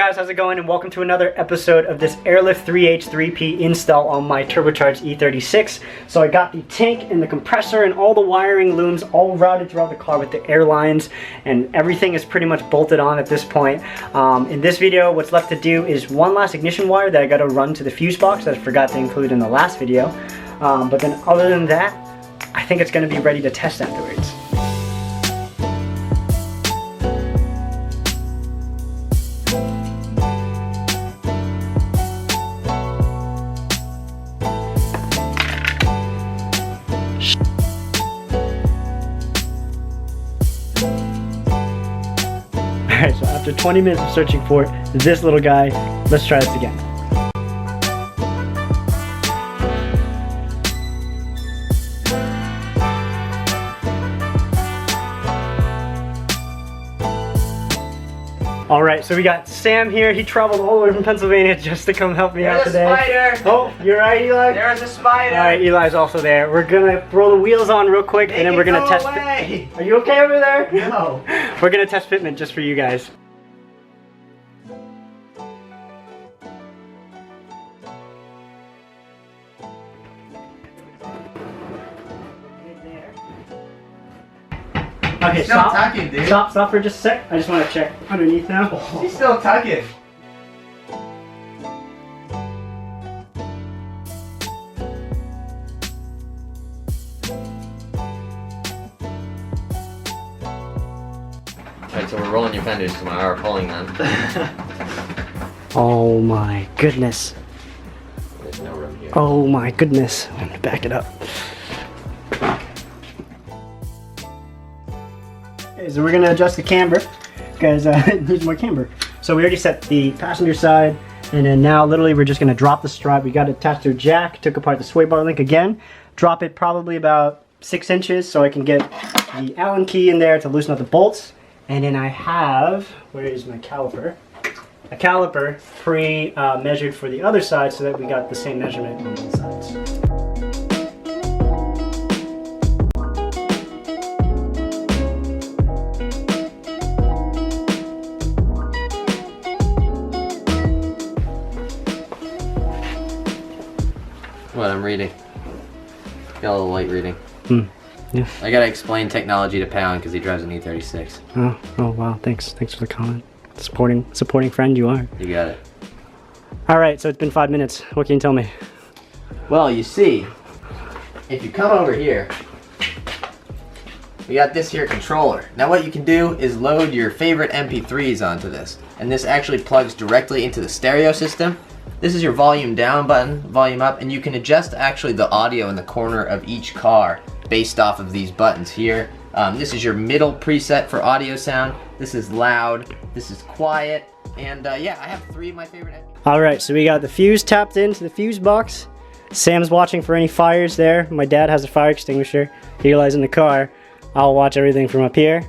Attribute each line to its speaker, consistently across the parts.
Speaker 1: guys, how's it going? And welcome to another episode of this Airlift 3H3P install on my turbocharged E36. So I got the tank and the compressor and all the wiring looms all routed throughout the car with the air lines, and everything is pretty much bolted on at this point. In this video, what's left to do is one last ignition wire that I got to run to the fuse box that I forgot to include in the last video. But then other than that, I think it's going to be ready to test afterwards. Alright, so after 20 minutes of searching for this little guy, let's try this again. Alright, so we got Sam here. He traveled all the way from Pennsylvania just to come help me out today.
Speaker 2: There's a spider!
Speaker 1: Oh, you're right, Eli?
Speaker 2: There's a spider!
Speaker 1: Alright, Eli's also there. We're gonna throw the wheels on real quick and then we're gonna test it. Are you okay over there?
Speaker 2: No.
Speaker 1: We're gonna test fitment just for you guys. Okay,
Speaker 2: He's still tucking, dude.
Speaker 1: Stop for just a sec. I just want to check underneath now.
Speaker 2: He's still tucking.
Speaker 3: Alright, so we're rolling your fenders tomorrow, or pulling them.
Speaker 1: Oh my goodness.
Speaker 3: There's no room here.
Speaker 1: Oh my goodness. I'm gonna back it up. Okay, so we're gonna adjust the camber because it needs more camber. So we already set the passenger side, and then now literally we're just gonna drop the strap. We got it attached to a jack, took apart the sway bar link again, drop it probably about 6 inches so I can get the Allen key in there to loosen up the bolts. And then I have, where is my caliper? A caliper pre-measured for the other side so that we got the same measurement on both sides.
Speaker 3: What, I'm reading. Got a little light reading.
Speaker 1: Yeah.
Speaker 3: I gotta explain technology to Pawinning because he drives an E36.
Speaker 1: Oh wow, thanks for the comment. Supporting friend you are.
Speaker 3: You got it.
Speaker 1: Alright, so it's been 5 minutes. What can you tell me?
Speaker 3: Well, you see, if you come over here, we got this here controller. Now what you can do is load your favorite MP3s onto this. And this actually plugs directly into the stereo system. This is your volume down button, volume up, and you can adjust actually the audio in the corner of each car based off of these buttons here. This is your middle preset for audio sound. This is loud, this is quiet, and yeah, I have 3 of my favorite.
Speaker 1: Alright, so we got the fuse tapped into the fuse box. Sam's watching for any fires there. My dad has a fire extinguisher. Eli's in the car. I'll watch everything from up here.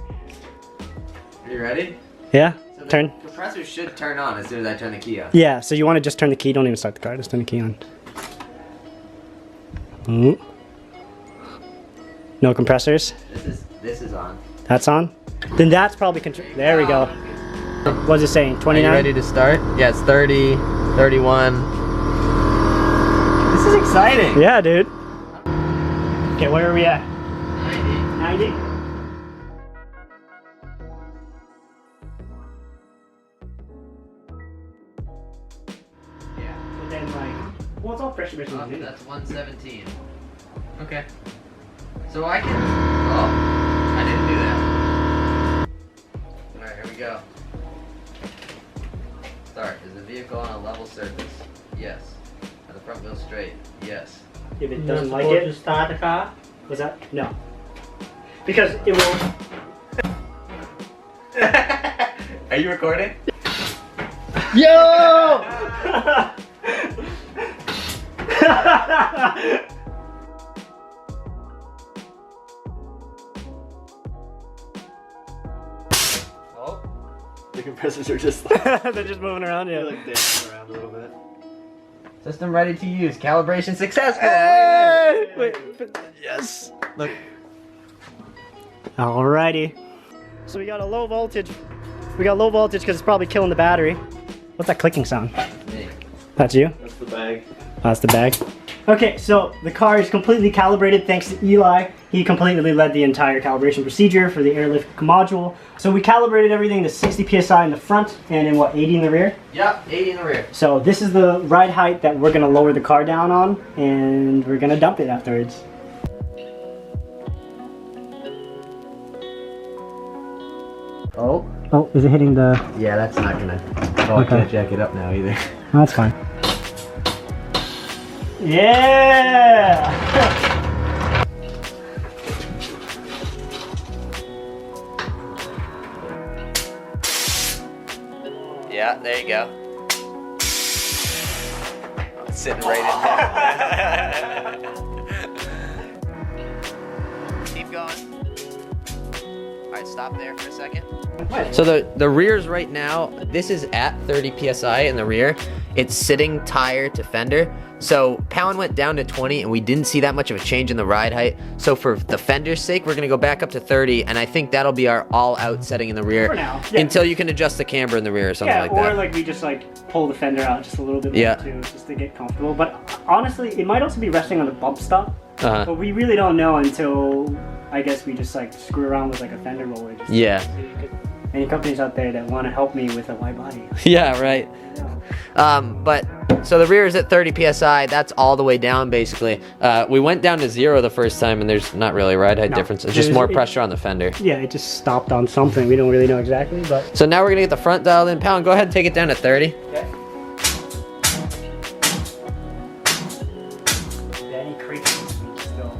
Speaker 3: Are you ready?
Speaker 1: Yeah?
Speaker 3: So the
Speaker 1: Turn.
Speaker 3: compressor should turn on as soon as I turn the key on.
Speaker 1: Yeah, so you want to just turn the key. Don't even start the car. Just turn the key on. Ooh. No compressors?
Speaker 3: This is on.
Speaker 1: That's on? Then that's probably there we go. What's it saying? 29?
Speaker 3: Are you ready to start? Yeah, it's 30, 31. This is exciting.
Speaker 1: Yeah, dude. Okay, where are we at? 90?
Speaker 3: Yeah.
Speaker 1: So then like, well, it's all pressure machines.
Speaker 3: Oh, that's 117. Okay. So I can, oh, I didn't do that. Alright, here we go. Start. Is the vehicle on a level surface? Yes. Are the front wheels straight? Yes.
Speaker 1: If it doesn't like it,
Speaker 2: to start the car?
Speaker 1: was that? No. Because it will.
Speaker 3: Are you recording?
Speaker 1: Yo!
Speaker 3: Oh.
Speaker 2: The compressors are just
Speaker 1: They're just moving around, yeah.
Speaker 2: like dancing around a little bit.
Speaker 3: System ready to use. Calibration successful.
Speaker 1: Hey! Wait, yes.
Speaker 3: Look.
Speaker 1: Alrighty. So we got a low voltage. We got low voltage because it's probably killing the battery. What's that clicking sound? That's you?
Speaker 2: That's the bag.
Speaker 1: That's the bag. Okay, so the car is completely calibrated thanks to Eli. He completely led the entire calibration procedure for the Airlift module. So we calibrated everything to 60 psi in the front and in what, 80 in the rear?
Speaker 3: Yep, 80 in the rear.
Speaker 1: So this is the ride height that we're gonna lower the car down on, and we're gonna dump it afterwards.
Speaker 3: Oh.
Speaker 1: Oh, is it hitting the...
Speaker 3: Yeah, that's not gonna... Oh,
Speaker 1: Okay.
Speaker 3: I can't jack it up now either.
Speaker 1: Oh, that's fine. Yeah!
Speaker 3: Yeah, there you go. It's sitting right in there. Keep going. Alright, stop there for a second. So the rears right now, this is at 30 psi in the rear. It's sitting tire to fender. So pound went down to 20 and we didn't see that much of a change in the ride height. So for the fender's sake, we're gonna go back up to 30 and I think that'll be our all out setting in the rear.
Speaker 1: For now, yeah.
Speaker 3: Until you can adjust the camber in the rear or something like that.
Speaker 1: Or like we just like pull the fender out just a little bit more
Speaker 3: Yeah.
Speaker 1: too, just to get comfortable. But honestly, it might also be resting on the bump stop.
Speaker 3: Uh-huh.
Speaker 1: But we really don't know until I guess we just like screw around with like a fender roller. Just
Speaker 3: Yeah.
Speaker 1: Any companies out there that want to help me with a wide body?
Speaker 3: Yeah, right. But so the rear is at 30 psi. That's all the way down basically. We went down to 0 the first time and there's not really a ride height difference. It's just more pressure on the fender.
Speaker 1: Yeah, it just stopped on something. We don't really know exactly, but...
Speaker 3: So now we're gonna get the front dialed in. Pound, go ahead and take it down to 30.
Speaker 1: Okay. Any creaks still...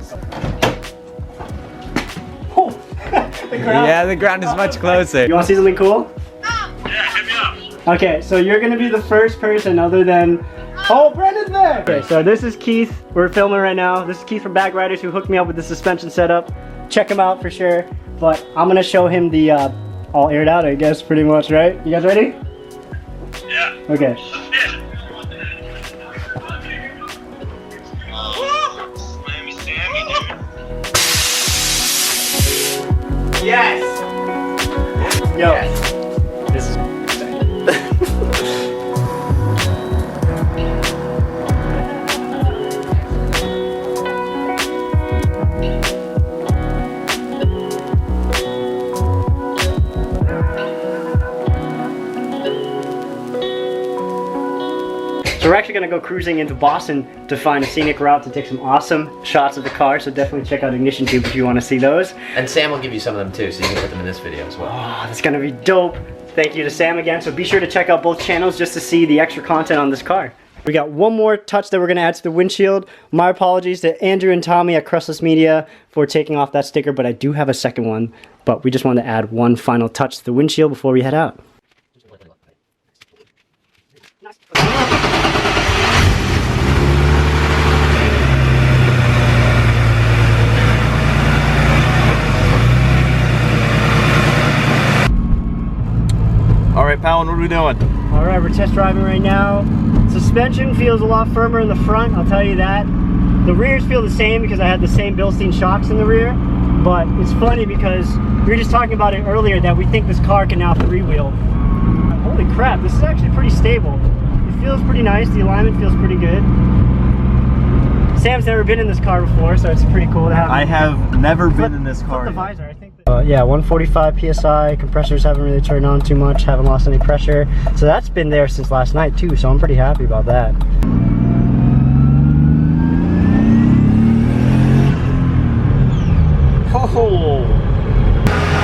Speaker 1: Oh! The ground.
Speaker 4: Yeah, the ground is much closer.
Speaker 1: You want to see something cool?
Speaker 2: Yeah, hit me up.
Speaker 1: Okay, so you're gonna be the first person other than... Oh, Brendan's there! Okay, so this is Keith. We're filming right now. This is Keith from Back Riders who hooked me up with the suspension setup. Check him out for sure. But I'm gonna show him the all aired out, I guess, pretty much, right? You guys ready?
Speaker 2: Yeah.
Speaker 1: Okay.
Speaker 2: Miami Sammy, dude.
Speaker 3: Yes!
Speaker 1: Yo.
Speaker 3: Yes.
Speaker 1: This is... So we're actually gonna go cruising into Boston to find a scenic route to take some awesome shots of the car. So definitely check out IgnitionTube if you want to see those.
Speaker 3: And Sam will give you some of them too, so you can put them in this video as well.
Speaker 1: Oh, that's gonna be dope. Thank you to Sam again. So be sure to check out both channels just to see the extra content on this car. We got one more touch that we're gonna add to the windshield. My apologies to Andrew and Tommy at Crustless Media for taking off that sticker, but I do have a second one. But we just wanted to add one final touch to the windshield before we head out.
Speaker 2: All right, Pawin, what are we doing?
Speaker 1: All right, we're test driving right now. Suspension feels a lot firmer in the front, I'll tell you that. The rears feel the same because I had the same Bilstein shocks in the rear. But it's funny because we were just talking about it earlier that we think this car can now three-wheel. Holy crap, this is actually pretty stable. It feels pretty nice, the alignment feels pretty good. Sam's never been in this car before, so it's pretty cool to have.
Speaker 2: I have never been in this car.
Speaker 1: The visor, I think. Yeah, 145 psi. Compressors haven't really turned on too much. Haven't lost any pressure. So that's been there since last night too. So I'm pretty happy about that. Oh.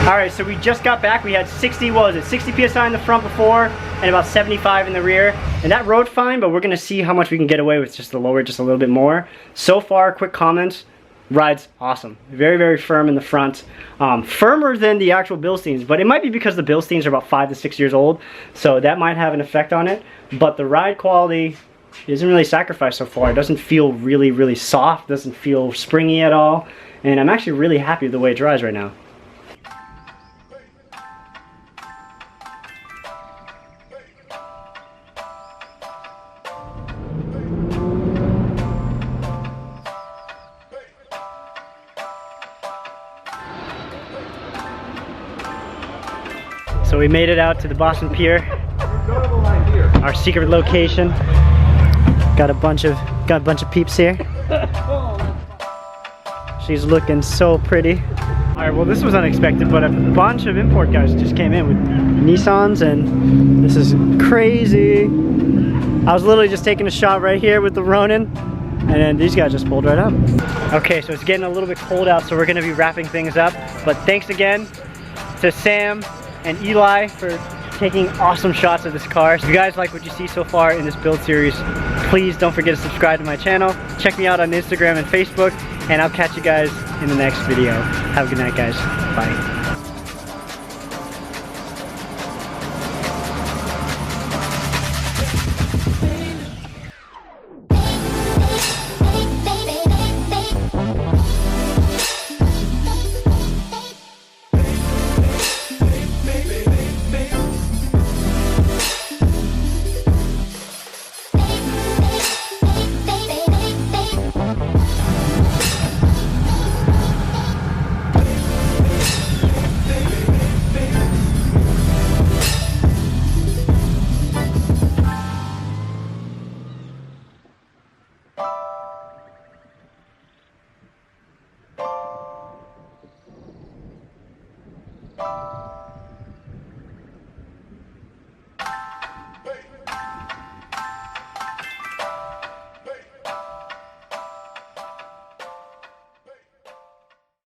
Speaker 1: All right, so we just got back. We had 60 psi in the front before and about 75 in the rear. And that rode fine, but we're gonna see how much we can get away with just to lower it just a little bit more. So far, quick comments, ride's awesome. Very, very firm in the front. Firmer than the actual Bilsteins, but it might be because the Bilsteins are about 5 to 6 years old. So that might have an effect on it. But the ride quality isn't really sacrificed so far. It doesn't feel really, really soft. Doesn't feel springy at all. And I'm actually really happy with the way it drives right now. So we made it out to the Boston Pier. our secret location. Got a bunch of peeps here. She's looking so pretty. All right, well this was unexpected, but a bunch of import guys just came in with Nissans, and this is crazy. I was literally just taking a shot right here with the Ronin, and then these guys just pulled right up. Okay, so it's getting a little bit cold out, so we're gonna be wrapping things up. But thanks again to Sam and Eli for taking awesome shots of this car. If you guys like what you see so far in this build series, please don't forget to subscribe to my channel. Check me out on Instagram and Facebook, and I'll catch you guys in the next video. Have a good night, guys. Bye.